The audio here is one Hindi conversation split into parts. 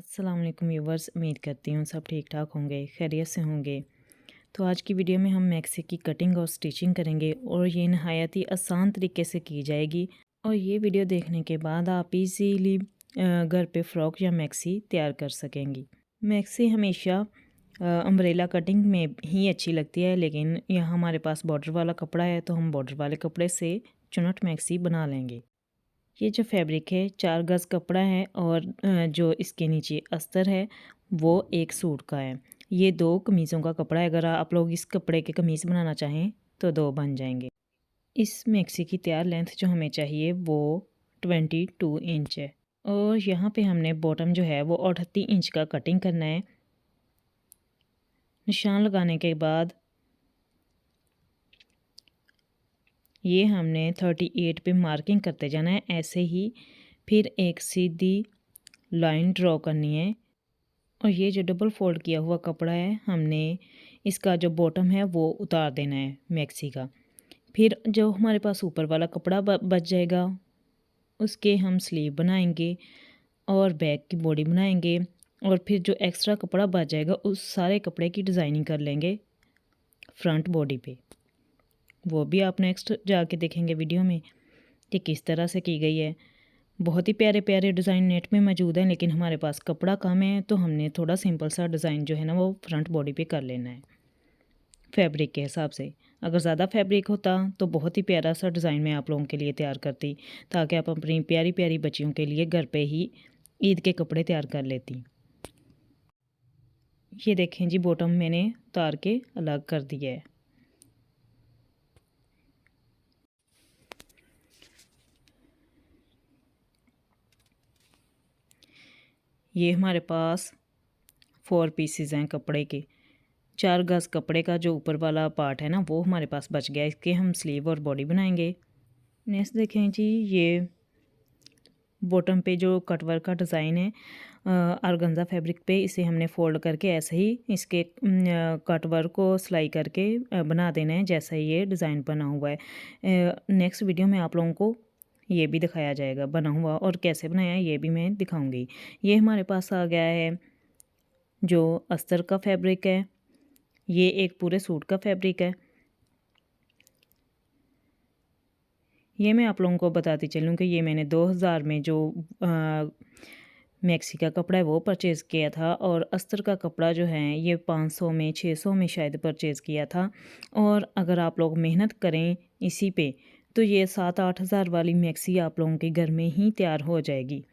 अस्सलाम वालेकुम व्यूवर्स, उम्मीद करती हूँ सब ठीक ठाक होंगे, खैरियत से होंगे। तो आज की वीडियो में हम मैक्सी की कटिंग और स्टिचिंग करेंगे और ये नहायत ही आसान तरीके से की जाएगी। और ये वीडियो देखने के बाद आप इजीली घर पे फ़्रॉक या मैक्सी तैयार कर सकेंगी। मैक्सी हमेशा अम्ब्रेला कटिंग में ही अच्छी लगती है, लेकिन यहाँ हमारे पास बॉर्डर वाला कपड़ा है तो हम बॉर्डर वाले कपड़े से चुनट मैक्सी बना लेंगे। ये जो फैब्रिक है 4 गज़ कपड़ा है और जो इसके नीचे अस्तर है वो एक सूट का है। ये 2 कमीज़ों का कपड़ा है। अगर आप लोग इस कपड़े के कमीज़ बनाना चाहें तो 2 बन जाएंगे। इस मैक्सी की तैयार लेंथ जो हमें चाहिए वो 22 इंच है और यहाँ पे हमने बॉटम जो है वो 38 इंच का कटिंग करना है। निशान लगाने के बाद ये हमने 38 पे मार्किंग करते जाना है। ऐसे ही फिर एक सीधी लाइन ड्रॉ करनी है और ये जो डबल फोल्ड किया हुआ कपड़ा है हमने इसका जो बॉटम है वो उतार देना है मैक्सी का। फिर जो हमारे पास ऊपर वाला कपड़ा बच जाएगा उसके हम स्लीव बनाएंगे और बैक की बॉडी बनाएंगे और फिर जो एक्स्ट्रा कपड़ा बच जाएगा उस सारे कपड़े की डिज़ाइनिंग कर लेंगे फ्रंट बॉडी पे। वो भी आप नेक्स्ट जाके देखेंगे वीडियो में कि किस तरह से की गई है। बहुत ही प्यारे प्यारे डिज़ाइन नेट में मौजूद हैं, लेकिन हमारे पास कपड़ा कम है तो हमने थोड़ा सिंपल सा डिज़ाइन जो है ना वो फ्रंट बॉडी पे कर लेना है फैब्रिक के हिसाब से। अगर ज़्यादा फैब्रिक होता तो बहुत ही प्यारा सा डिज़ाइन मैं आप लोगों के लिए तैयार करती, ताकि आप अपनी प्यारी प्यारी बच्चियों के लिए घर पे ही ईद के कपड़े तैयार कर लेती। ये देखें जी, बॉटम मैंने उतार के अलग कर दिया है। ये हमारे पास 4 पीसेस हैं कपड़े के। 4 गज़ कपड़े का जो ऊपर वाला पार्ट है ना वो हमारे पास बच गया। इसके हम स्लीव और बॉडी बनाएंगे। नेक्स्ट देखें जी, ये बॉटम पे जो कटवर्क का डिज़ाइन है ऑर्गेन्जा फैब्रिक पे, इसे हमने फ़ोल्ड करके ऐसे ही इसके कटवर्क को सिलाई करके बना देना है जैसा ये डिज़ाइन बना हुआ है। नेक्स्ट वीडियो में आप लोगों को ये भी दिखाया जाएगा बना हुआ, और कैसे बनाया है ये भी मैं दिखाऊंगी। ये हमारे पास आ गया है जो अस्तर का फैब्रिक है। ये एक पूरे सूट का फैब्रिक है। ये मैं आप लोगों को बताती चलूँ कि ये मैंने 2000 में जो मैक्सी का कपड़ा है वो परचेज़ किया था, और अस्तर का कपड़ा जो है ये 500 में 600 में शायद परचेज़ किया था। और अगर आप लोग मेहनत करें इसी पे तो ये 7-8 हज़ार वाली मैक्सी आप लोगों के घर में ही तैयार हो जाएगी।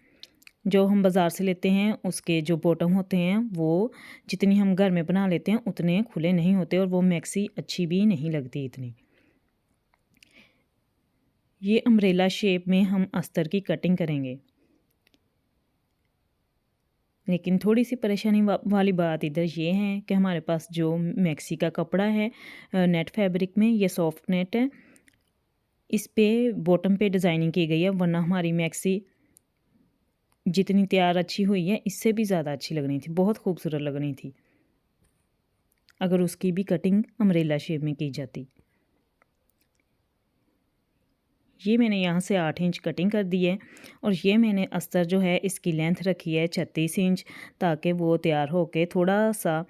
जो हम बाज़ार से लेते हैं उसके जो बॉटम होते हैं वो जितनी हम घर में बना लेते हैं उतने खुले नहीं होते और वो मैक्सी अच्छी भी नहीं लगती इतनी। ये अम्ब्रेला शेप में हम अस्तर की कटिंग करेंगे, लेकिन थोड़ी सी परेशानी वाली बात इधर ये है कि हमारे पास जो मैक्सी का कपड़ा है नेट फैब्रिक में, ये सॉफ्ट नेट है। इस पे बॉटम पे डिज़ाइनिंग की गई है, वरना हमारी मैक्सी जितनी तैयार अच्छी हुई है इससे भी ज़्यादा अच्छी लगनी थी, बहुत खूबसूरत लगनी थी अगर उसकी भी कटिंग अम्ब्रेला शेप में की जाती। ये मैंने यहाँ से 8 इंच कटिंग कर दी है और ये मैंने अस्तर जो है इसकी लेंथ रखी है 36 इंच, ताकि वो तैयार होके थोड़ा सा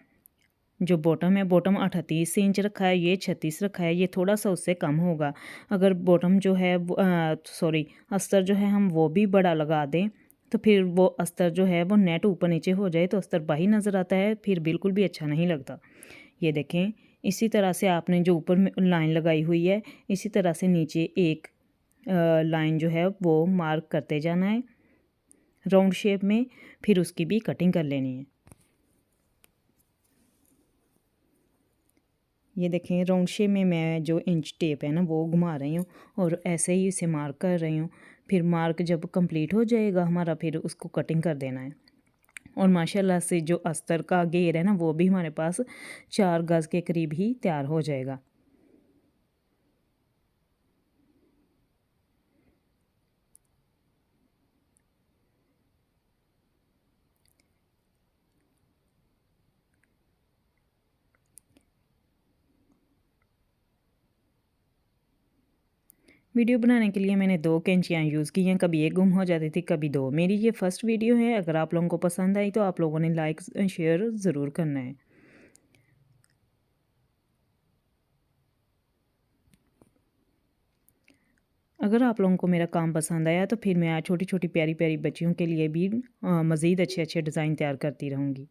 जो बॉटम है, बॉटम 38 इंच रखा है, ये 36 रखा है, ये थोड़ा सा उससे कम होगा। अगर बॉटम जो है सॉरी अस्तर जो है हम वो भी बड़ा लगा दें तो फिर वो अस्तर जो है वो नेट ऊपर नीचे हो जाए तो अस्तर बाही नज़र आता है, फिर बिल्कुल भी अच्छा नहीं लगता। ये देखें, इसी तरह से आपने जो ऊपर लाइन लगाई हुई है इसी तरह से नीचे एक लाइन जो है वो मार्क करते जाना है राउंड शेप में, फिर उसकी भी कटिंग कर लेनी है। ये देखें, राउंड शेप में मैं जो इंच टेप है ना वो घुमा रही हूँ और ऐसे ही इसे मार्क कर रही हूँ। फिर मार्क जब कंप्लीट हो जाएगा हमारा फिर उसको कटिंग कर देना है। और माशाल्लाह से जो अस्तर का घेर है ना वो भी हमारे पास 4 गज़ के करीब ही तैयार हो जाएगा। वीडियो बनाने के लिए मैंने 2 कैंचियाँ यूज़ की हैं, कभी एक गुम हो जाती थी, कभी 2। मेरी ये फर्स्ट वीडियो है। अगर आप लोगों को पसंद आई तो आप लोगों ने लाइक शेयर ज़रूर करना है। अगर आप लोगों को मेरा काम पसंद आया तो फिर मैं छोटी-छोटी प्यारी-प्यारी बच्चियों के लिए भी मज़ीद अच्छे-अच्छे डिज़ाइन तैयार करती रहूँगी।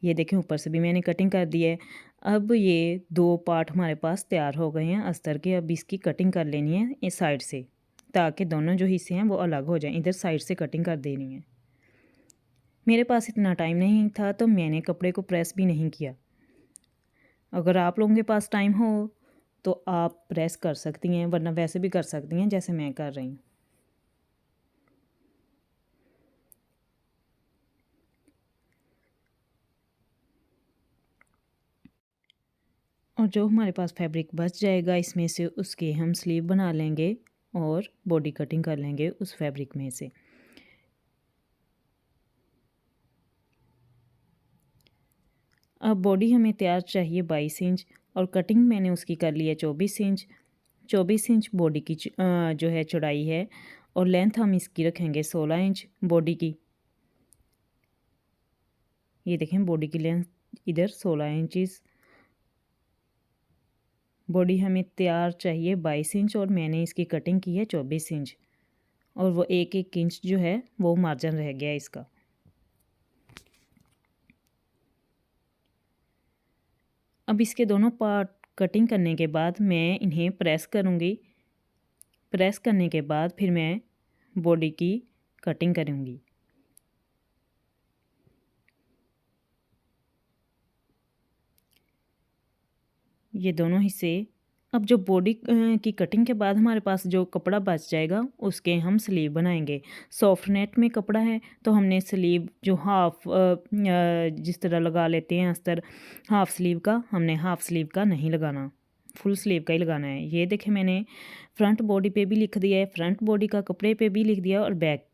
ये देखें ऊपर से भी मैंने कटिंग कर दी है। अब ये 2 पार्ट हमारे पास तैयार हो गए हैं अस्तर के। अब इसकी कटिंग कर लेनी है इस साइड से, ताकि दोनों जो हिस्से हैं वो अलग हो जाएं। इधर साइड से कटिंग कर देनी है। मेरे पास इतना टाइम नहीं था तो मैंने कपड़े को प्रेस भी नहीं किया। अगर आप लोगों के पास टाइम हो तो आप प्रेस कर सकती हैं, वरना वैसे भी कर सकती हैं जैसे मैं कर रही हूँ। और जो हमारे पास फैब्रिक बच जाएगा इसमें से, उसके हम स्लीव बना लेंगे और बॉडी कटिंग कर लेंगे उस फैब्रिक में से। अब बॉडी हमें तैयार चाहिए 22 इंच और कटिंग मैंने उसकी कर ली है 24 इंच। 24 इंच बॉडी की जो है चौड़ाई है, और लेंथ हम इसकी रखेंगे 16 इंच बॉडी की। ये देखें बॉडी की लेंथ इधर 16 इंचज़। बॉडी हमें तैयार चाहिए 22 इंच और मैंने इसकी कटिंग की है 24 इंच, और वो 1-1 इंच जो है वो मार्जिन रह गया इसका। अब इसके दोनों पार्ट कटिंग करने के बाद मैं इन्हें प्रेस करूँगी। प्रेस करने के बाद फिर मैं बॉडी की कटिंग करूँगी। ये दोनों हिस्से। अब जो बॉडी की कटिंग के बाद हमारे पास जो कपड़ा बच जाएगा उसके हम स्लीव बनाएंगे। सॉफ्ट नेट में कपड़ा है तो हमने स्लीव जो हाफ जिस तरह लगा लेते हैं अस्तर हाफ स्लीव का, हमने हाफ स्लीव का नहीं लगाना, फुल स्लीव का ही लगाना है। ये देखें मैंने फ्रंट बॉडी पे भी लिख दिया है, फ्रंट बॉडी का कपड़े पे भी लिख दिया और बैक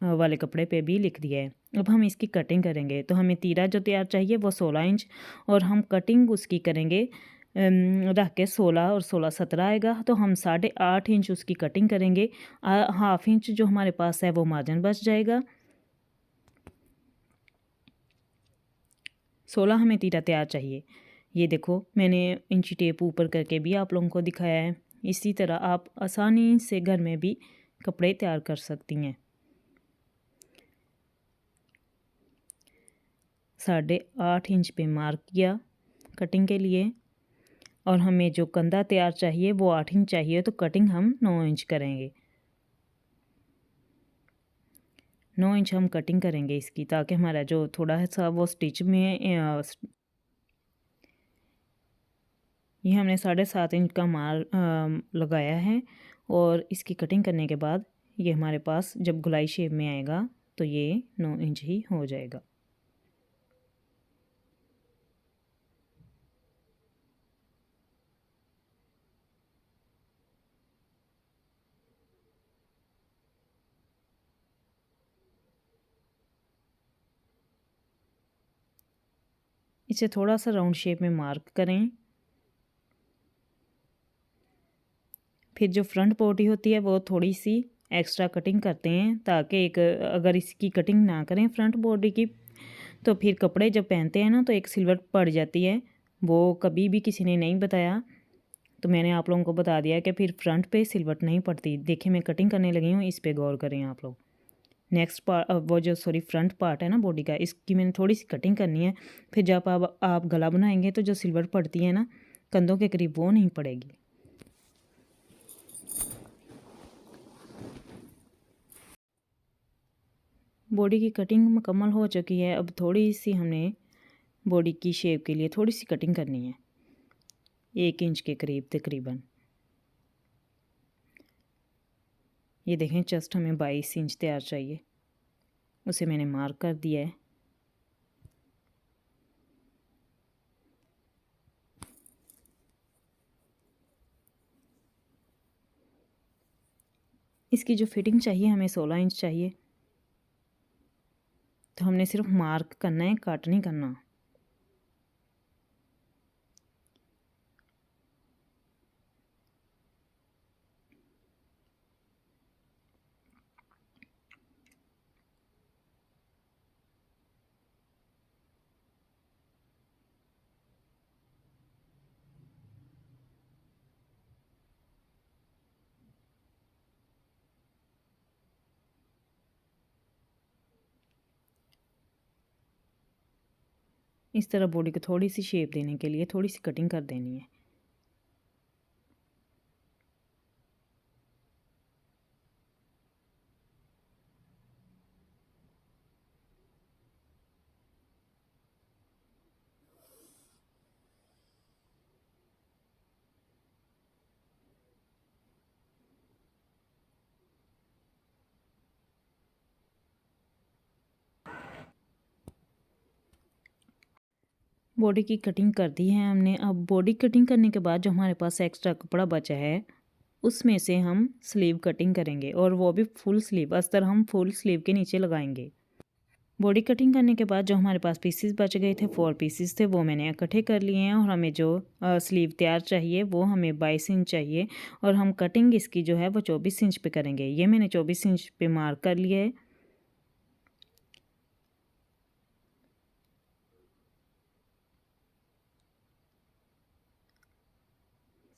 वाले कपड़े पे भी लिख दिया है। अब हम इसकी कटिंग करेंगे तो हमें तीरा जो तैयार चाहिए वो 16 इंच, और हम कटिंग उसकी करेंगे रख के 16 और 16 17 आएगा, तो हम 8.5 इंच उसकी कटिंग करेंगे। हाफ इंच जो हमारे पास है वो मार्जिन बच जाएगा। 16 हमें तीरा तैयार चाहिए। ये देखो मैंने इंची टेप ऊपर करके भी आप लोगों को दिखाया है। इसी तरह आप आसानी से घर में भी कपड़े तैयार कर सकती हैं। 8.5 इंच पे मार्क किया कटिंग के लिए, और हमें जो कंधा तैयार चाहिए वो 8 इंच चाहिए, तो कटिंग हम 9 इंच करेंगे। 9 इंच हम कटिंग करेंगे इसकी, ताकि हमारा जो थोड़ा सा वो स्टिच में ये हमने 7.5 इंच का मार लगाया है, और इसकी कटिंग करने के बाद ये हमारे पास जब गोलाई शेप में आएगा तो ये 9 इंच ही हो जाएगा। इसे थोड़ा सा राउंड शेप में मार्क करें। फिर जो फ्रंट बॉडी होती है वो थोड़ी सी एक्स्ट्रा कटिंग करते हैं, ताकि एक अगर इसकी कटिंग ना करें फ्रंट बॉडी की तो फिर कपड़े जब पहनते हैं ना तो एक सिलवट पड़ जाती है। वो कभी भी किसी ने नहीं बताया, तो मैंने आप लोगों को बता दिया कि फिर फ्रंट पे सिलवट नहीं पड़ती। देखिए मैं कटिंग करने लगी हूँ, इस पे गौर करें आप लोग। नेक्स्ट पार्ट वो जो फ्रंट पार्ट है ना बॉडी का, इसकी मैंने थोड़ी सी कटिंग करनी है। फिर जब आप गला बनाएंगे तो जो सिलवट पड़ती है ना कंधों के करीब, वो नहीं पड़ेगी। बॉडी की कटिंग मुकम्मल हो चुकी है। अब थोड़ी सी हमने बॉडी की शेप के लिए थोड़ी सी कटिंग करनी है, 1 इंच के करीब तकरीबन। ये देखें चेस्ट हमें 22 इंच तैयार चाहिए, उसे मैंने मार्क कर दिया है। इसकी जो फिटिंग चाहिए हमें 16 इंच चाहिए, तो हमने सिर्फ मार्क करना है, कट नहीं करना। इस तरह बॉडी को थोड़ी सी शेप देने के लिए थोड़ी सी कटिंग कर देनी है। बॉडी की कटिंग कर दी है हमने। अब बॉडी कटिंग करने के बाद जो हमारे पास एक्स्ट्रा कपड़ा बचा है उसमें से हम स्लीव कटिंग करेंगे, और वो भी फुल स्लीव। अस्तर हम फुल स्लीव के नीचे लगाएंगे। बॉडी कटिंग करने के बाद जो हमारे पास पीसेस बच गए थे, 4 पीसेस थे, वो मैंने इकट्ठे कर लिए हैं। और हमें जो स्लीव तैयार चाहिए वो हमें 22 इंच चाहिए, और हम कटिंग इसकी जो है वो 24 इंच पे करेंगे। ये मैंने 24 इंच पे मार्क कर लिया है।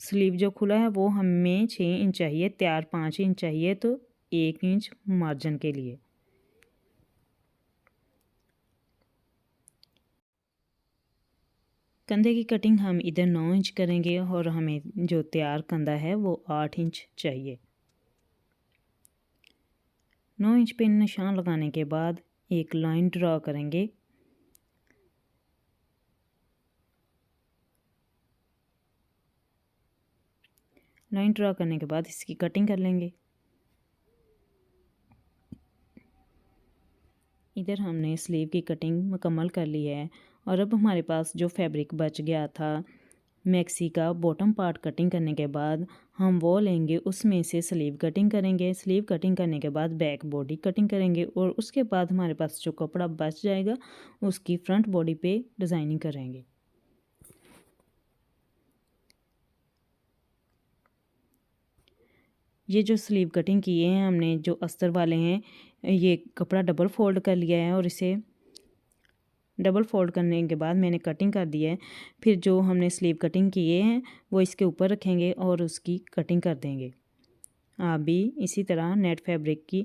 स्लीव जो खुला है वो हमें 6 इंच चाहिए, तैयार 5 इंच चाहिए, तो 1 इंच मार्जिन के लिए। कंधे की कटिंग हम इधर 9 इंच करेंगे, और हमें जो तैयार कंधा है वो 8 इंच चाहिए। 9 इंच पे निशान लगाने के बाद एक लाइन ड्रा करेंगे। लाइन ड्रा करने के बाद इसकी कटिंग कर लेंगे। इधर हमने स्लीव की कटिंग मुकम्मल कर ली है, और अब हमारे पास जो फैब्रिक बच गया था मैक्सी का, बॉटम पार्ट कटिंग करने के बाद हम वो लेंगे, उसमें से स्लीव कटिंग करेंगे। स्लीव कटिंग करने के बाद बैक बॉडी कटिंग करेंगे, और उसके बाद हमारे पास जो कपड़ा बच जाएगा उसकी फ्रंट बॉडी पे डिज़ाइनिंग करेंगे। ये जो स्लीव कटिंग किए हैं हमने, जो अस्तर वाले हैं, ये कपड़ा डबल फोल्ड कर लिया है, और इसे डबल फोल्ड करने के बाद मैंने कटिंग कर दी है। फिर जो हमने स्लीव कटिंग किए हैं वो इसके ऊपर रखेंगे और उसकी कटिंग कर देंगे। आप भी इसी तरह नेट फैब्रिक की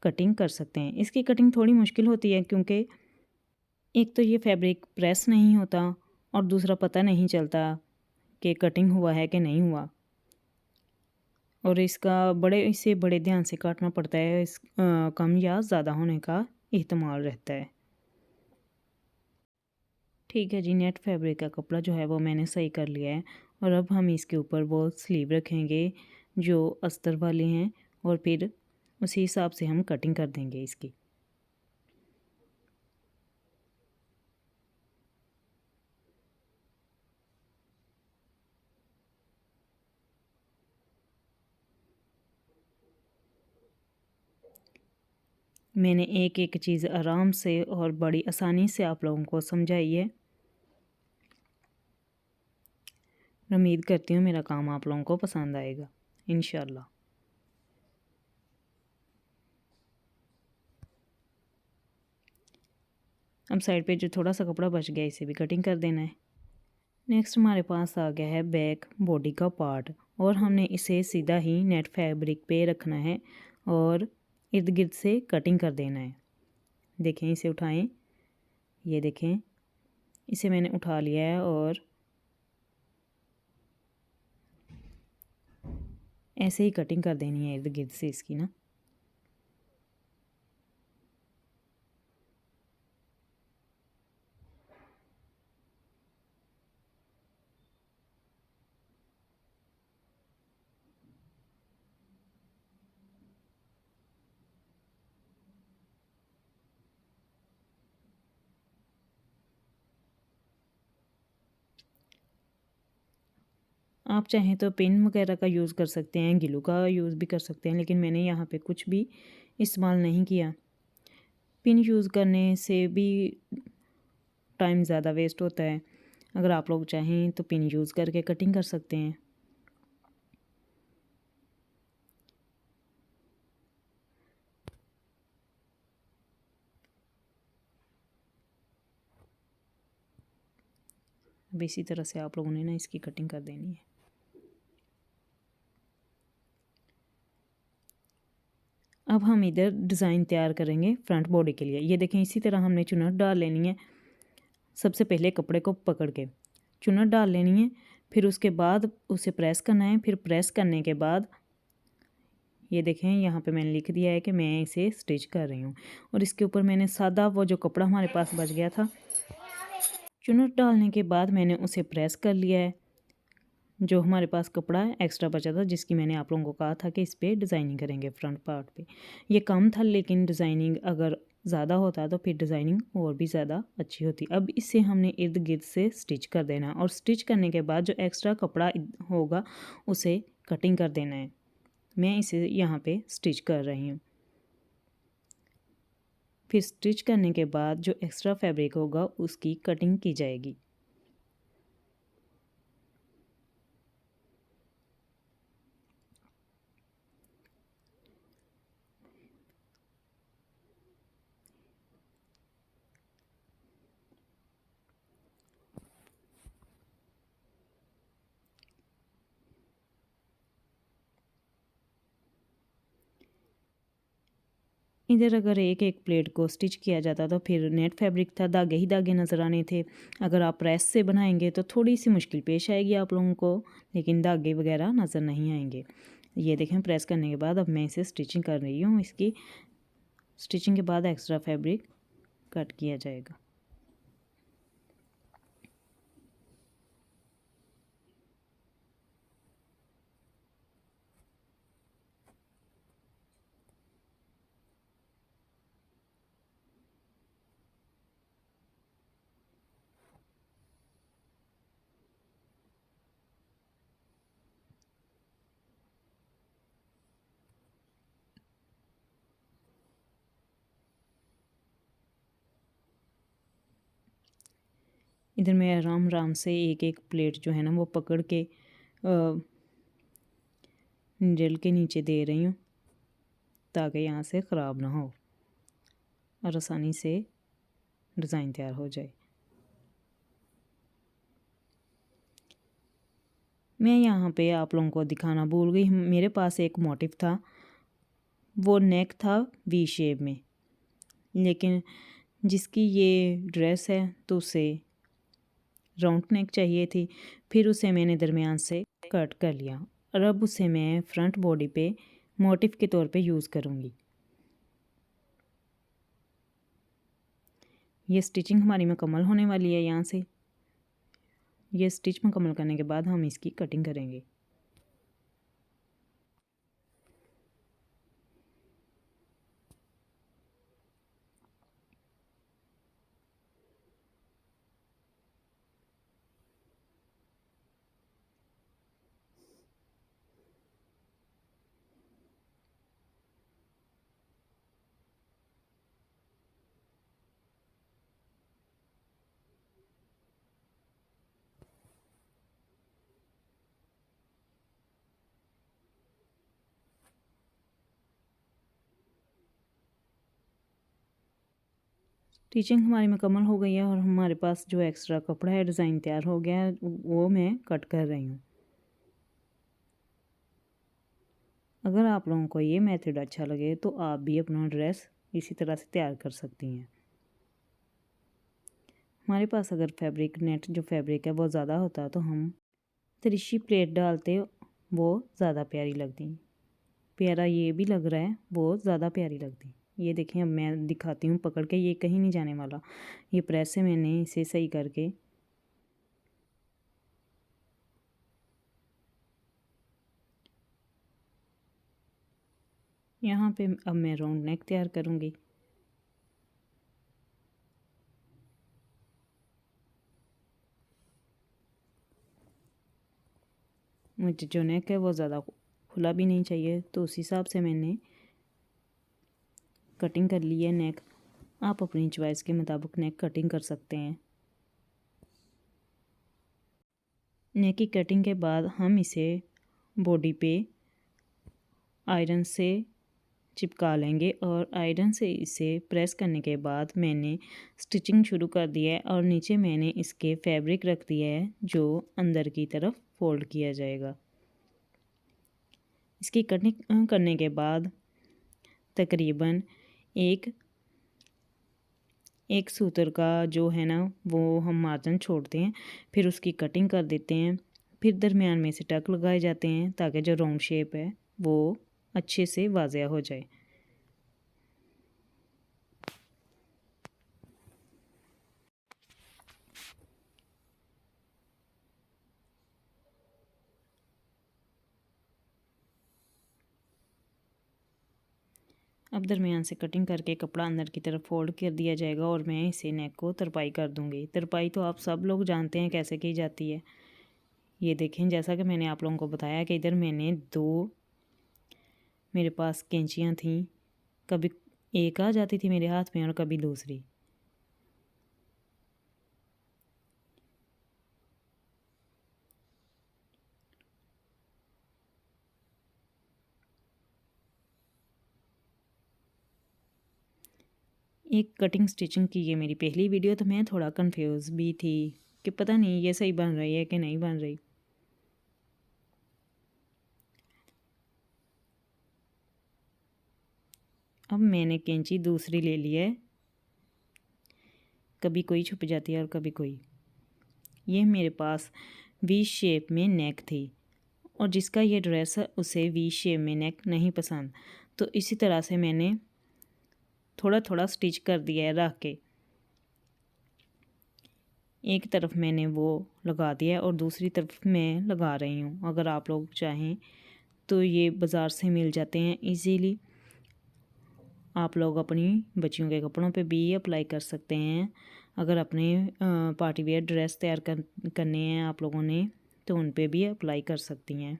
कटिंग कर सकते हैं। इसकी कटिंग थोड़ी मुश्किल होती है, क्योंकि एक तो ये फैब्रिक प्रेस नहीं होता, और दूसरा पता नहीं चलता कि कटिंग हुआ है कि नहीं हुआ, और इसका इसे बड़े ध्यान से काटना पड़ता है। कम या ज़्यादा होने का एहतमाल रहता है। ठीक है जी, नेट फैब्रिक का कपड़ा जो है वो मैंने सही कर लिया है, और अब हम इसके ऊपर वो स्लीव रखेंगे जो अस्तर वाले हैं, और फिर उसी हिसाब से हम कटिंग कर देंगे इसकी। मैंने एक एक चीज़ आराम से और बड़ी आसानी से आप लोगों को समझाई है। उम्मीद करती हूँ मेरा काम आप लोगों को पसंद आएगा इंशाल्लाह। अब साइड पे जो थोड़ा सा कपड़ा बच गया इसे भी कटिंग कर देना है। नेक्स्ट हमारे पास आ गया है बैक बॉडी का पार्ट, और हमने इसे सीधा ही नेट फैब्रिक पे रखना है और इर्द गिर्द से कटिंग कर देना है। देखें, इसे उठाएं, ये देखें, इसे मैंने उठा लिया है, और ऐसे ही कटिंग कर देनी है इर्द गिर्द से इसकी ना। आप चाहें तो पिन वगैरह का यूज़ कर सकते हैं, गिलू का यूज़ भी कर सकते हैं, लेकिन मैंने यहाँ पे कुछ भी इस्तेमाल नहीं किया। पिन यूज़ करने से भी टाइम ज़्यादा वेस्ट होता है। अगर आप लोग चाहें तो पिन यूज़ करके कटिंग कर सकते हैं। अब इसी तरह से आप लोगों ने ना इसकी कटिंग कर देनी है। अब हम इधर डिज़ाइन तैयार करेंगे फ्रंट बॉडी के लिए। ये देखें, इसी तरह हमने चुन्नट डाल लेनी है। सबसे पहले कपड़े को पकड़ के चुन्नट डाल लेनी है, फिर उसके बाद उसे प्रेस करना है। फिर प्रेस करने के बाद ये देखें यहाँ पे मैंने लिख दिया है कि मैं इसे स्टिच कर रही हूँ। और इसके ऊपर मैंने सादा वो जो कपड़ा हमारे पास बच गया था, चुन्नट डालने के बाद मैंने उसे प्रेस कर लिया है। जो हमारे पास कपड़ा एक्स्ट्रा बचा था, जिसकी मैंने आप लोगों को कहा था कि इस पर डिज़ाइनिंग करेंगे फ्रंट पार्ट पे, ये कम था, लेकिन डिज़ाइनिंग अगर ज़्यादा होता तो फिर डिज़ाइनिंग और भी ज़्यादा अच्छी होती। अब इसे हमने इर्द गिर्द से स्टिच कर देना, और स्टिच करने के बाद जो एक्स्ट्रा कपड़ा होगा उसे कटिंग कर देना है। मैं इसे यहाँ पे स्टिच कर रही हूँ। फिर स्टिच करने के बाद जो एक्स्ट्रा फैब्रिक होगा उसकी कटिंग की जाएगी। इधर अगर एक एक प्लेट को स्टिच किया जाता तो फिर नेट फैब्रिक था, धागे ही धागे नज़र आने थे। अगर आप प्रेस से बनाएंगे तो थोड़ी सी मुश्किल पेश आएगी आप लोगों को, लेकिन धागे वगैरह नज़र नहीं आएंगे। ये देखें, प्रेस करने के बाद अब मैं इसे स्टिचिंग कर रही हूँ। इसकी स्टिचिंग के बाद एक्स्ट्रा फैब्रिक कट किया जाएगा। इधर मैं आराम आराम से एक एक प्लेट जो है ना वो पकड़ के निडल के नीचे दे रही हूँ, ताकि यहाँ से ख़राब ना हो और आसानी से डिज़ाइन तैयार हो जाए। मैं यहाँ पे आप लोगों को दिखाना भूल गई, मेरे पास एक मोटिव था, वो नेक था वी शेप में, लेकिन जिसकी ये ड्रेस है तो उसे राउंड नेक चाहिए थी। फिर उसे मैंने दरमियान से कट कर लिया, और अब उसे मैं फ्रंट बॉडी पे मोटिव के तौर पे यूज़ करूँगी। ये स्टिचिंग हमारी मुकम्मल होने वाली है। यहाँ से ये स्टिच मुकम्मल करने के बाद हम इसकी कटिंग करेंगे। स्टिचिंग हमारी मुकम्मल हो गई है, और हमारे पास जो एक्स्ट्रा कपड़ा है डिज़ाइन तैयार हो गया है, वो मैं कट कर रही हूँ। अगर आप लोगों को ये मेथड अच्छा लगे तो आप भी अपना ड्रेस इसी तरह से तैयार कर सकती हैं। हमारे पास अगर फैब्रिक नेट जो फैब्रिक है वो ज़्यादा होता तो हम तिरछी प्लेट डालते, वो ज़्यादा प्यारी लगती। प्यारा ये भी लग रहा है, वो ज़्यादा प्यारी लगती। ये देखें, अब मैं दिखाती हूँ पकड़ के, ये कहीं नहीं जाने वाला। ये प्रेस से मैंने इसे सही करके यहाँ पे अब मैं राउंड नेक तैयार करूँगी। मुझे जो नेक है वो ज़्यादा खुला भी नहीं चाहिए, तो उस हिसाब से मैंने कटिंग कर ली है नेक। आप अपनी चॉइस के मुताबिक नेक कटिंग कर सकते हैं। नेक की कटिंग के बाद हम इसे बॉडी पे आयरन से चिपका लेंगे, और आयरन से इसे प्रेस करने के बाद मैंने स्टिचिंग शुरू कर दी है, और नीचे मैंने इसके फैब्रिक रख दिया है जो अंदर की तरफ फोल्ड किया जाएगा। इसकी कटिंग करने के बाद तकरीबन 1 एक सूत्र का जो है ना वो हम मार्जिन छोड़ते हैं, फिर उसकी कटिंग कर देते हैं, फिर दरमियान में से टक लगाए जाते हैं ताकि जो राउंड शेप है वो अच्छे से वाज़िया हो जाए। अब दरमियान से कटिंग करके कपड़ा अंदर की तरफ फोल्ड कर दिया जाएगा और मैं इसे नेक को तरपाई कर दूंगी। तरपाई तो आप सब लोग जानते हैं कैसे की जाती है। ये देखें, जैसा कि मैंने आप लोगों को बताया कि इधर मैंने दो मेरे पास कैंचियाँ थीं, कभी एक आ जाती थी मेरे हाथ में और कभी दूसरी। एक कटिंग स्टिचिंग की ये मेरी पहली वीडियो, तो मैं थोड़ा कंफ्यूज भी थी कि पता नहीं ये सही बन रही है कि नहीं बन रही। अब मैंने कैंची दूसरी ले ली है, कभी कोई छुप जाती है और कभी कोई। ये मेरे पास वी शेप में नेक थी और जिसका ये ड्रेस है उसे वी शेप में नेक नहीं पसंद, तो इसी तरह से मैंने थोड़ा थोड़ा स्टिच कर दिया है रख के। एक तरफ मैंने वो लगा दिया है और दूसरी तरफ मैं लगा रही हूँ। अगर आप लोग चाहें तो ये बाज़ार से मिल जाते हैं इजीली। आप लोग अपनी बच्चियों के कपड़ों पे भी अप्लाई कर सकते हैं। अगर अपने पार्टी वेयर ड्रेस तैयार करने हैं आप लोगों ने तो उन पे भी अप्लाई कर सकती हैं।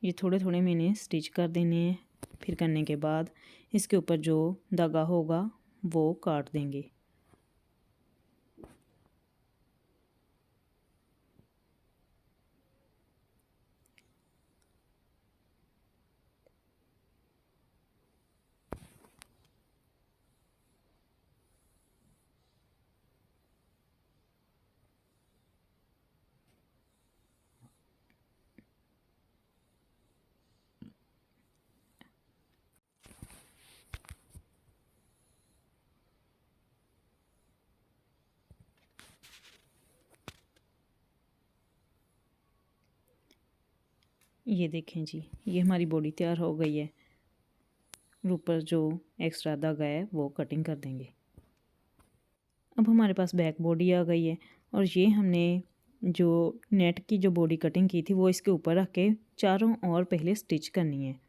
ये थोड़े थोड़े मैंने स्टिच कर देने हैं। फिर करने के बाद इसके ऊपर जो धागा होगा वो काट देंगे। ये देखें जी, ये हमारी बॉडी तैयार हो गई है। ऊपर जो एक्स्ट्रा धागा है वो कटिंग कर देंगे। अब हमारे पास बैक बॉडी आ गई है और ये हमने जो नेट की जो बॉडी कटिंग की थी वो इसके ऊपर रख के चारों ओर पहले स्टिच करनी है।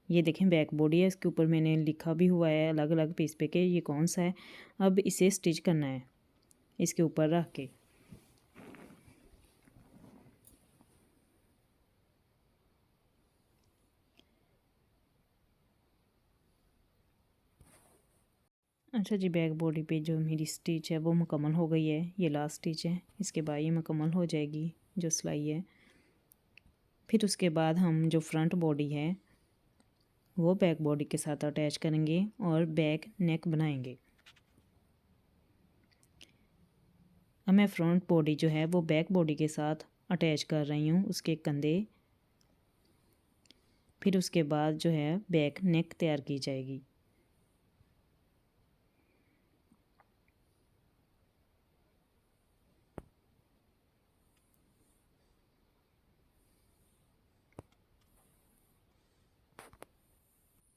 ये देखें बैक बॉडी है, इसके ऊपर मैंने लिखा भी हुआ है अलग अलग पीस पे कि ये कौन सा है। अब इसे स्टिच करना है इसके ऊपर रख के। अच्छा जी, बैक बॉडी पे जो मेरी स्टिच है वो मुकम्मल हो गई है। ये लास्ट स्टिच है, इसके बाद ये मुकम्मल हो जाएगी जो सिलाई है। फिर उसके बाद हम जो फ्रंट बॉडी है वो बैक बॉडी के साथ अटैच करेंगे और बैक नेक बनाएंगे। अब मैं फ्रंट बॉडी जो है वो बैक बॉडी के साथ अटैच कर रही हूँ, उसके कंधे। फिर उसके बाद जो है बैक नेक तैयार की जाएगी।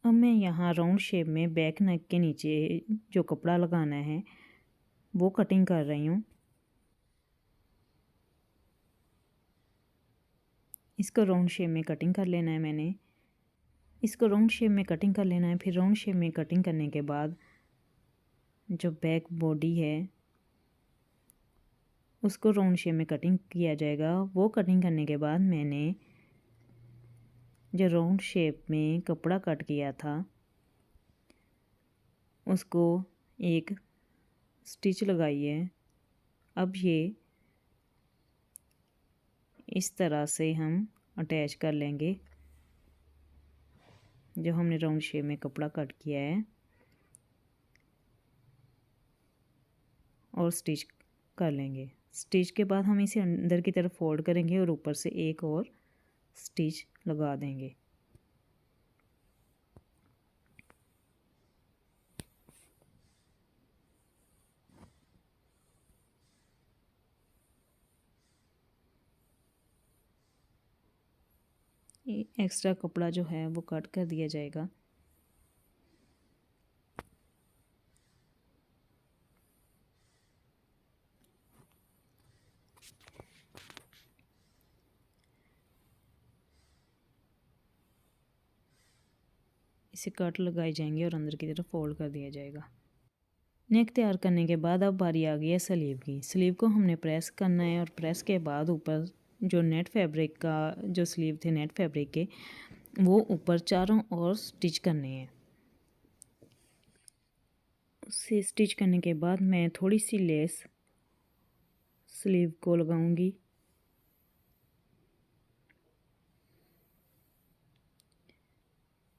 अब मैं यहाँ राउंड शेप में बैक नेक के नीचे जो कपड़ा लगाना है वो कटिंग कर रही हूँ। इसको राउंड शेप में कटिंग कर लेना है मैंने। इसको राउंड शेप में कटिंग कर लेना है। फिर राउंड शेप में कटिंग करने के बाद जो बैक बॉडी है उसको राउंड शेप में कटिंग किया जाएगा। वो कटिंग करने के बाद मैंने जो राउंड शेप में कपड़ा कट किया था उसको एक स्टिच लगाई है। अब ये इस तरह से हम अटैच कर लेंगे जो हमने राउंड शेप में कपड़ा कट किया है और स्टिच कर लेंगे। स्टिच के बाद हम इसे अंदर की तरफ फोल्ड करेंगे और ऊपर से एक और स्टिच लगा देंगे। एक्स्ट्रा कपड़ा जो है वो कट कर दिया जाएगा। इसे कट लगाए जाएंगे और अंदर की तरफ फोल्ड कर दिया जाएगा। नेक तैयार करने के बाद अब बारी आ गई है स्लीव की। स्लीव को हमने प्रेस करना है और प्रेस के बाद ऊपर जो नेट फैब्रिक का जो स्लीव थे नेट फैब्रिक के, वो ऊपर चारों ओर स्टिच करने हैं। उसे स्टिच करने के बाद मैं थोड़ी सी लेस स्लीव को लगाऊंगी।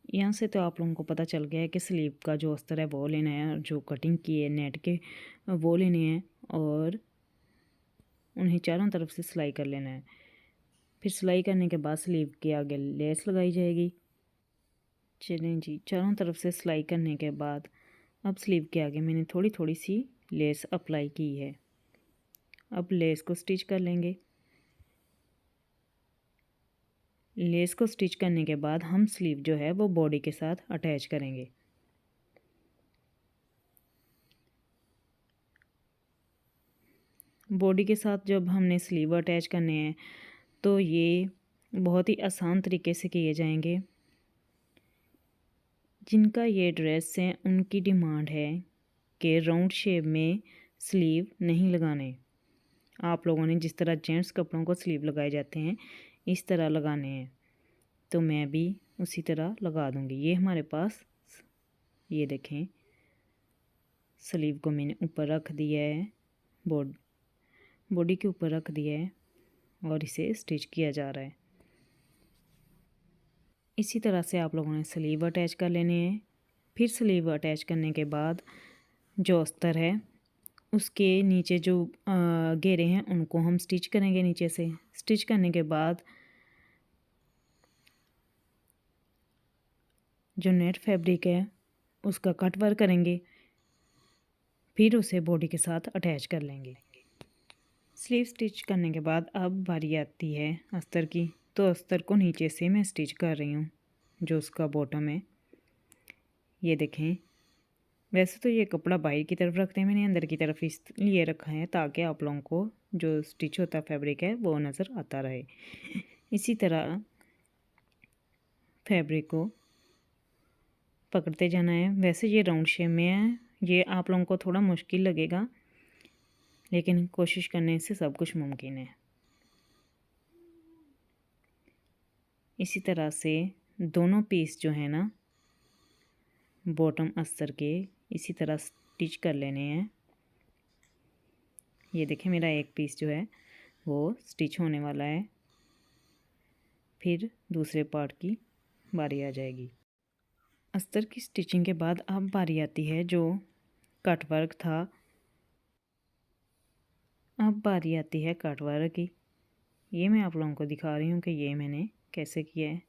यहाँ से तो आप लोगों को पता चल गया है कि स्लीव का जो अस्तर है वो लेना है और जो कटिंग की है नेट के वो लेने हैं और उन्हें चारों तरफ से सिलाई कर लेना है। फिर सिलाई करने के बाद स्लीव के आगे लेस लगाई जाएगी। चलें जी, चारों तरफ से सिलाई करने के बाद अब स्लीव के आगे मैंने थोड़ी थोड़ी सी लेस अप्लाई की है। अब लेस को स्टिच कर लेंगे। लेस को स्टिच करने के बाद हम स्लीव जो है वो बॉडी के साथ अटैच करेंगे। बॉडी के साथ जब हमने स्लीव अटैच करने हैं तो ये बहुत ही आसान तरीके से किए जाएंगे। जिनका ये ड्रेस है उनकी डिमांड है कि राउंड शेप में स्लीव नहीं लगाने। आप लोगों ने जिस तरह जेंट्स कपड़ों को स्लीव लगाए जाते हैं इस तरह लगाने हैं, तो मैं भी उसी तरह लगा दूंगी। ये हमारे पास, ये देखें, स्लीव को मैंने ऊपर रख दिया है, बॉडी के ऊपर रख दिया है और इसे स्टिच किया जा रहा है। इसी तरह से आप लोगों ने स्लीव अटैच कर लेने हैं। फिर स्लीव अटैच करने के बाद जो अस्तर है उसके नीचे जो घेरे हैं उनको हम स्टिच करेंगे नीचे से। स्टिच करने के बाद जो नेट फैब्रिक है उसका कट वर्क करेंगे, फिर उसे बॉडी के साथ अटैच कर लेंगे। स्लीव स्टिच करने के बाद अब बारी आती है अस्तर की। तो अस्तर को नीचे से मैं स्टिच कर रही हूँ, जो उसका बॉटम है। ये देखें, वैसे तो ये कपड़ा बाहर की तरफ रखते हैं, मैंने अंदर की तरफ इसलिए रखा है ताकि आप लोगों को जो स्टिच होता फैब्रिक है वो नज़र आता रहे। इसी तरह फैब्रिक को पकड़ते जाना है। वैसे ये राउंड शेप में है, ये आप लोगों को थोड़ा मुश्किल लगेगा लेकिन कोशिश करने से सब कुछ मुमकिन है। इसी तरह से दोनों पीस जो है ना बॉटम अस्तर के इसी तरह स्टिच कर लेने हैं। ये देखें, मेरा एक पीस जो है वो स्टिच होने वाला है। फिर दूसरे पार्ट की बारी आ जाएगी। अस्तर की स्टिचिंग के बाद अब बारी आती है जो कट वर्क था। अब बारी आती है कट वर्क की। ये मैं आप लोगों को दिखा रही हूँ कि ये मैंने कैसे किया है।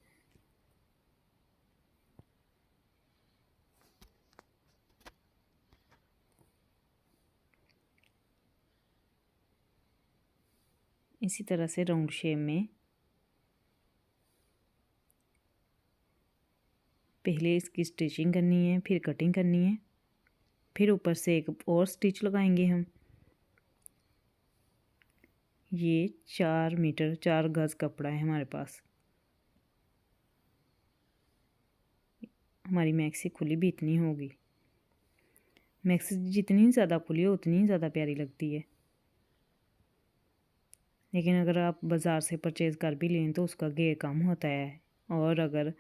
इसी तरह से राउंड शेप में पहले इसकी स्टिचिंग करनी है, फिर कटिंग करनी है, फिर ऊपर से एक और स्टिच लगाएंगे हम। ये 4 मीटर 4 गज कपड़ा है हमारे पास। हमारी मैक्सी खुली भी इतनी होगी। मैक्सी जितनी ज़्यादा खुली हो उतनी ज़्यादा प्यारी लगती है, लेकिन अगर आप बाज़ार से परचेज़ कर भी लें तो उसका घेर कम होता है। और अगर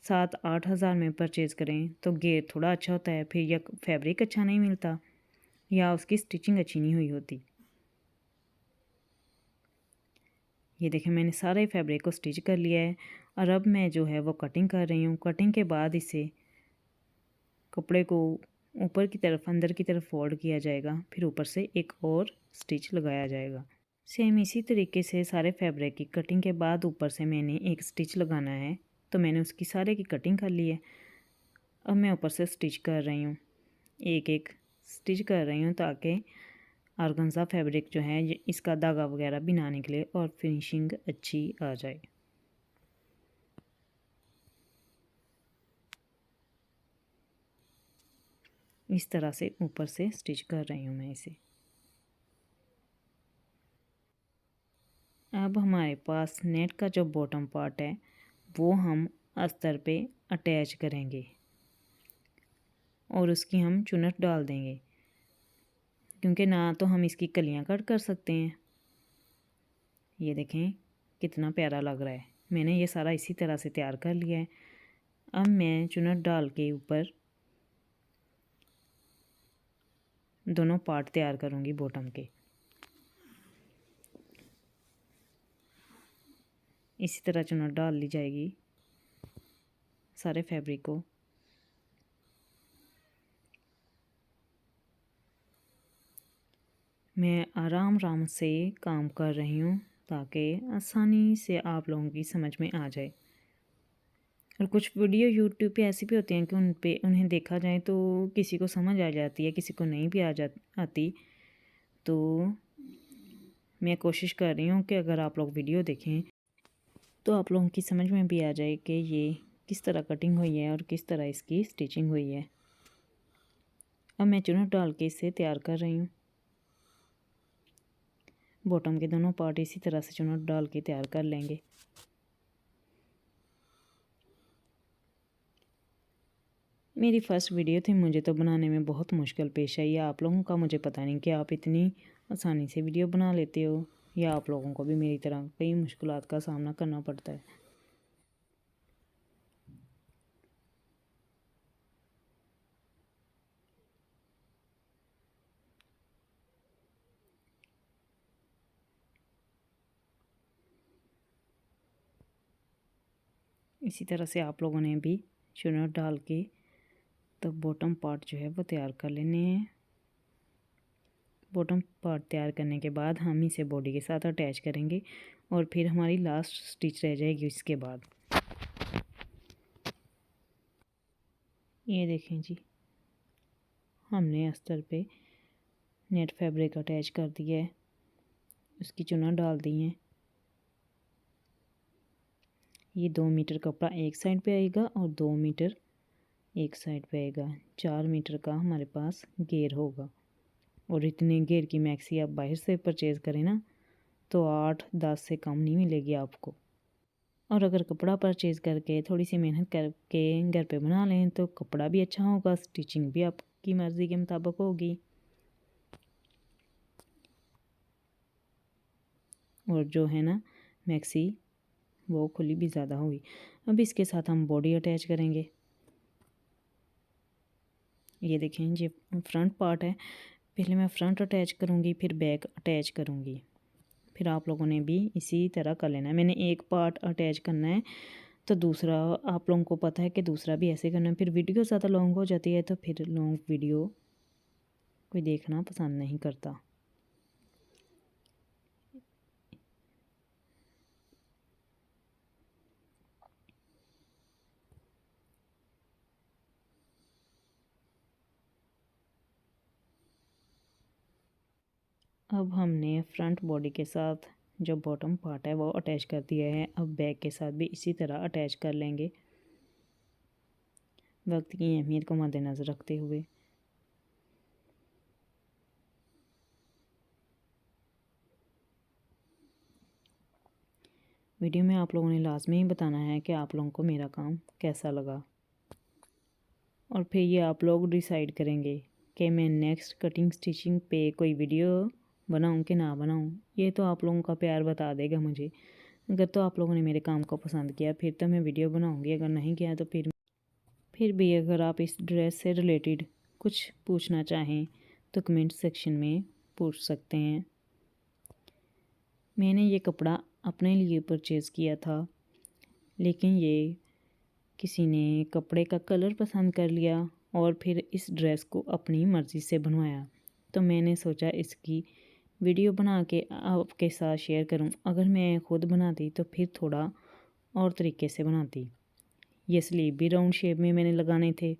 7-8 हज़ार में परचेज़ करें तो घेर थोड़ा अच्छा होता है, फिर या फैब्रिक अच्छा नहीं मिलता या उसकी स्टिचिंग अच्छी नहीं हुई होती। ये देखें, मैंने सारे फैब्रिक को स्टिच कर लिया है और अब मैं जो है वो कटिंग कर रही हूँ। कटिंग के बाद इसे कपड़े को ऊपर की तरफ अंदर की तरफ फोल्ड किया जाएगा, फिर ऊपर से एक और स्टिच लगाया जाएगा। सेम इसी तरीके से सारे फैब्रिक की कटिंग के बाद ऊपर से मैंने एक स्टिच लगाना है, तो मैंने उसकी सारे की कटिंग कर ली है। अब मैं ऊपर से स्टिच कर रही हूँ, एक एक स्टिच कर रही हूँ ताकि ऑर्गेन्जा फैब्रिक जो है इसका धागा वगैरह भी ना निकले और फिनिशिंग अच्छी आ जाए। इस तरह से ऊपर से स्टिच कर रही हूँ मैं इसे। अब हमारे पास नेट का जो बॉटम पार्ट है वो हम अस्तर पे अटैच करेंगे और उसकी हम चुनट डाल देंगे, क्योंकि ना तो हम इसकी कलियां कट कर सकते हैं। ये देखें कितना प्यारा लग रहा है। मैंने ये सारा इसी तरह से तैयार कर लिया है। अब मैं चुनट डाल के ऊपर दोनों पार्ट तैयार करूँगी बॉटम के। इसी तरह चुनट डाल ली जाएगी सारे फैब्रिक को। मैं आराम आराम से काम कर रही हूँ ताकि आसानी से आप लोगों की समझ में आ जाए। और कुछ वीडियो यूट्यूब पे ऐसी भी होती हैं कि उन्हें देखा जाए तो किसी को समझ आ जाती है, किसी को नहीं भी आती। तो मैं कोशिश कर रही हूँ कि अगर आप लोग वीडियो देखें तो आप लोगों की समझ में भी आ जाए कि ये किस तरह कटिंग हुई है और किस तरह इसकी स्टिचिंग हुई है। अब मैं चुनट डाल के इसे तैयार कर रही हूँ। बॉटम के दोनों पार्ट इसी तरह से चुनट डाल के तैयार कर लेंगे। मेरी फ़र्स्ट वीडियो थी, मुझे तो बनाने में बहुत मुश्किल पेश आई। आप लोगों का मुझे पता नहीं कि आप इतनी आसानी से वीडियो बना लेते हो या आप लोगों को भी मेरी तरह कई मुश्किलात का सामना करना पड़ता है। इसी तरह से आप लोगों ने भी चुनट डाल के तो बॉटम पार्ट जो है वो तैयार कर लेने हैं। बॉटम पार्ट तैयार करने के बाद हम इसे बॉडी के साथ अटैच करेंगे और फिर हमारी लास्ट स्टिच रह जाएगी इसके बाद। ये देखें जी, हमने अस्तर पे नेट फैब्रिक अटैच कर दिया है, उसकी चुनट डाल दी है। ये 2 मीटर कपड़ा एक साइड पे आएगा और 2 मीटर एक साइड पे आएगा। 4 मीटर का हमारे पास घेर होगा। और इतने घेर की मैक्सी आप बाहर से परचेज़ करें ना तो 8-10 से कम नहीं मिलेगी आपको। और अगर कपड़ा परचेज़ करके थोड़ी सी मेहनत करके घर पे बना लें तो कपड़ा भी अच्छा होगा, स्टिचिंग भी आपकी मर्ज़ी के मुताबिक होगी और जो है ना मैक्सी वो खुली भी ज़्यादा होगी। अब इसके साथ हम बॉडी अटैच करेंगे। ये देखें ये फ्रंट पार्ट है, पहले मैं फ्रंट अटैच करूँगी फिर बैक अटैच करूँगी। फिर आप लोगों ने भी इसी तरह कर लेना है। मैंने एक पार्ट अटैच करना है तो दूसरा आप लोगों को पता है कि दूसरा भी ऐसे करना है। फिर वीडियो ज़्यादा लॉन्ग हो जाती है तो फिर लॉन्ग वीडियो कोई देखना पसंद नहीं करता। अब हमने फ्रंट बॉडी के साथ जो बॉटम पार्ट है वो अटैच कर दिया है। अब बैक के साथ भी इसी तरह अटैच कर लेंगे, वक्त की अहमियत को मद्देनज़र रखते हुए। वीडियो में आप लोगों ने लाजमी ही बताना है कि आप लोगों को मेरा काम कैसा लगा और फिर ये आप लोग डिसाइड करेंगे कि मैं नेक्स्ट कटिंग स्टिचिंग पे कोई वीडियो बनाऊं कि ना बनाऊं। ये तो आप लोगों का प्यार बता देगा मुझे। अगर तो आप लोगों ने मेरे काम को पसंद किया फिर तो मैं वीडियो बनाऊंगी, अगर नहीं किया तो फिर भी अगर आप इस ड्रेस से रिलेटेड कुछ पूछना चाहें तो कमेंट सेक्शन में पूछ सकते हैं। मैंने ये कपड़ा अपने लिए परचेज़ किया था, लेकिन ये किसी ने कपड़े का कलर पसंद कर लिया और फिर इस ड्रेस को अपनी मर्ज़ी से बनवाया। तो मैंने सोचा इसकी वीडियो बना के आपके साथ शेयर करूं। अगर मैं ख़ुद बनाती तो फिर थोड़ा और तरीके से बनाती। ये स्लीव भी राउंड शेप में मैंने लगाने थे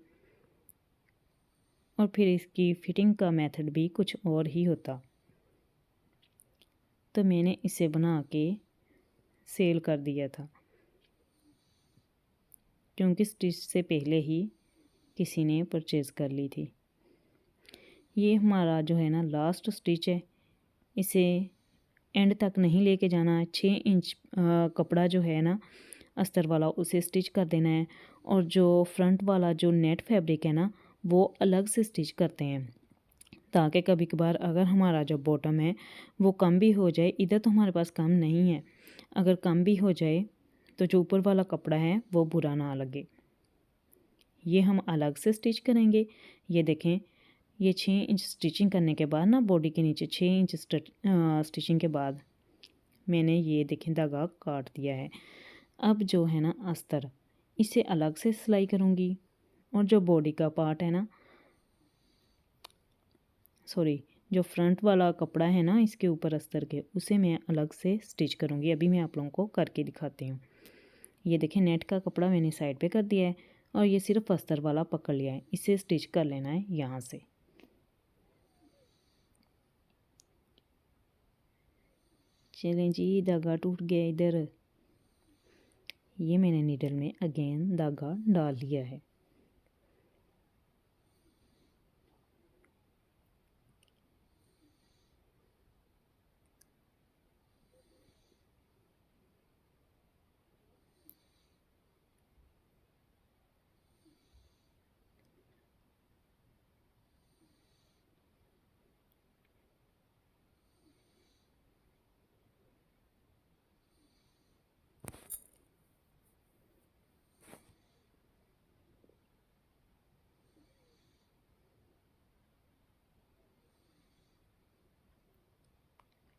और फिर इसकी फ़िटिंग का मेथड भी कुछ और ही होता। तो मैंने इसे बना के सेल कर दिया था, क्योंकि स्टिच से पहले ही किसी ने परचेज़ कर ली थी। ये हमारा जो है ना लास्ट स्टिच है, इसे एंड तक नहीं लेके जाना है। 6 इंच कपड़ा जो है ना अस्तर वाला उसे स्टिच कर देना है, और जो फ्रंट वाला जो नेट फैब्रिक है ना वो अलग से स्टिच करते हैं, ताकि कभी कभार अगर हमारा जो बॉटम है वो कम भी हो जाए, इधर तो हमारे पास कम नहीं है, अगर कम भी हो जाए तो जो ऊपर वाला कपड़ा है वो बुरा ना लगे। ये हम अलग से स्टिच करेंगे। ये देखें, ये 6 इंच स्टिचिंग करने के बाद ना बॉडी के नीचे 6 इंच स्टिचिंग के बाद मैंने ये देखें धागा काट दिया है। अब जो है ना अस्तर, इसे अलग से सिलाई करूँगी, और जो बॉडी का पार्ट है ना, सॉरी, जो फ्रंट वाला कपड़ा है ना इसके ऊपर अस्तर के, उसे मैं अलग से स्टिच करूँगी। अभी मैं आप लोगों को करके दिखाती हूँ। ये देखें, नेट का कपड़ा मैंने साइड पे कर दिया है और ये सिर्फ अस्तर वाला पकड़ लिया है, इसे स्टिच कर लेना है यहाँ से। चलें जी, धागा टूट गया इधर। ये मैंने नीडल में अगेन धागा डाल लिया है।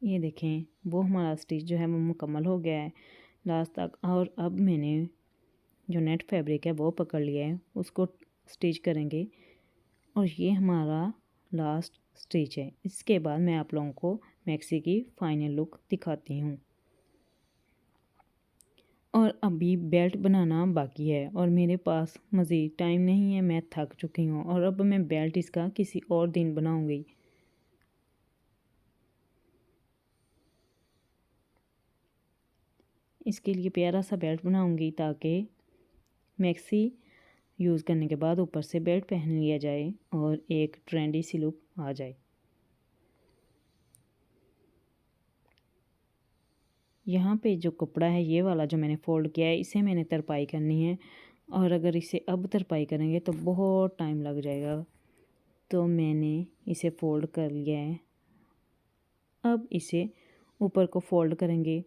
ये देखें, वो हमारा स्टिच जो है वो मुकम्मल हो गया है लास्ट तक। और अब मैंने जो नेट फैब्रिक है वो पकड़ लिया है, उसको स्टिच करेंगे, और ये हमारा लास्ट स्टिच है। इसके बाद मैं आप लोगों को मैक्सी की फ़ाइनल लुक दिखाती हूँ। और अभी बेल्ट बनाना बाकी है और मेरे पास मज़ीद टाइम नहीं है, मैं थक चुकी हूँ, और अब मैं बेल्ट इसका किसी और दिन बनाऊँगी। इसके लिए प्यारा सा बेल्ट बनाऊँगी ताकि मैक्सी यूज़ करने के बाद ऊपर से बेल्ट पहन लिया जाए और एक ट्रेंडी सी लुक आ जाए। यहाँ पे जो कपड़ा है ये वाला जो मैंने फ़ोल्ड किया है, इसे मैंने तरपाई करनी है, और अगर इसे अब तरपाई करेंगे तो बहुत टाइम लग जाएगा, तो मैंने इसे फ़ोल्ड कर लिया है। अब इसे ऊपर को फ़ोल्ड करेंगे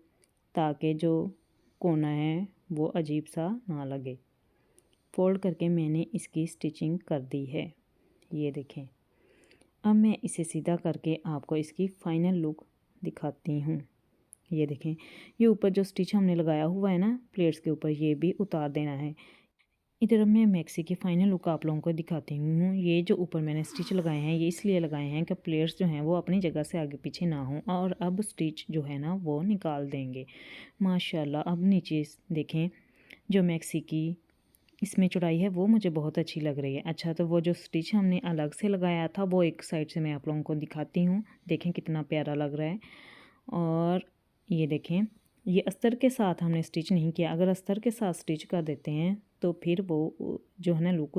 ताकि जो कोना है वो अजीब सा ना लगे। फ़ोल्ड करके मैंने इसकी स्टिचिंग कर दी है, ये देखें। अब मैं इसे सीधा करके आपको इसकी फ़ाइनल लुक दिखाती हूँ। ये देखें, ये ऊपर जो स्टिच हमने लगाया हुआ है ना प्लेट्स के ऊपर, ये भी उतार देना है। इधर अब मैं मैक्सी की फ़ाइनल लुक आप लोगों को दिखाती हूँ। ये जो ऊपर मैंने स्टिच लगाए हैं ये इसलिए लगाए हैं कि प्लेट्स जो हैं वो अपनी जगह से आगे पीछे ना हों, और अब स्टिच जो है ना वो निकाल देंगे माशाल्लाह। अब नीचे देखें, जो मैक्सी की इसमें चौड़ाई है वो मुझे बहुत अच्छी लग रही है। अच्छा, तो वो जो स्टिच हमने अलग से लगाया था वो एक साइड से मैं आप लोगों को दिखाती हूँ। देखें कितना प्यारा लग रहा है। और ये देखें, ये अस्तर के साथ हमने स्टिच नहीं किया, अगर अस्तर के साथ स्टिच कर देते हैं तो फिर वो जो है ना लुक